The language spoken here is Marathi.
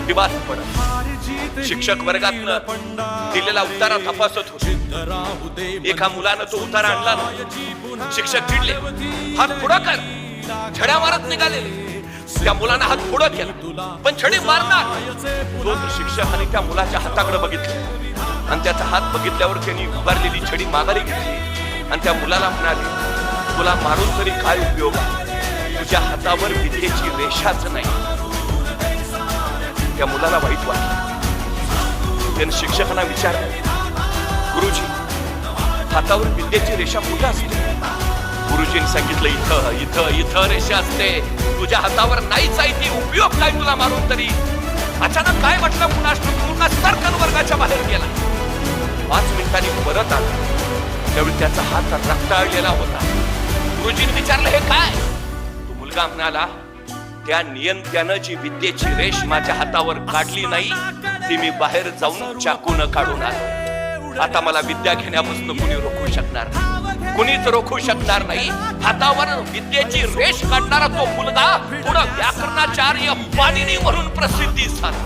शुद्धिवास पडत शिक्षक वर्गातनं दिलेला उतारा तपासत होते. एका मुलानं तो उतारा आणला ना, शिक्षक चिडले, हात पुढं कर. छड्या मारत निघालेले. त्या मुलानं हात पुढं केला, पण छडी मारणार. तो शिक्षकाने त्या मुलाच्या हाताकडे बघितलं आणि त्याचा हात बघितल्यावर त्यांनी उभारलेली छडी माघारी घेतली आणि त्या मुलाला म्हणाले, तुला मारून तरी काय उपयोग आहे? तुझ्या हातावर विद्येची रेषाच नाही. त्या मुलाला वाईट वाटलं. त्याने शिक्षकांना विचारलं, गुरुजी, हातावर विद्येची रेषा कुठे असते? गुरुजींनी सांगितलं, इथं इथं इथं रेषा असते. तुझ्या हातावर नाहीच आहे ती. उपयोग काय तुला मारून तरी? अचानक काय वाटलं कुणास पूर्ण सर्कल वर्गाच्या बाहेर गेला. 5 मिनिटांनी परत आला. त्यावेळी त्याचा हात रक्ताळलेला होता. गुरुजींनी विचारलं, हे काय? तो मुलगा म्हणाला, त्या नियंत्यानं जी विद्येची रेष माझ्या हातावर काढली नाही, ती मी बाहेर जाऊन चाकून काढून आलो. आता मला विद्या घेण्यापासून कुणी रोखू शकणार नाही. कुणीच रोखू शकणार नाही. हातावर विद्येची रेष काढणारा तो मुलगा पुढे व्याकरणाचार्य पाणिनी म्हणून प्रसिद्धी झाला.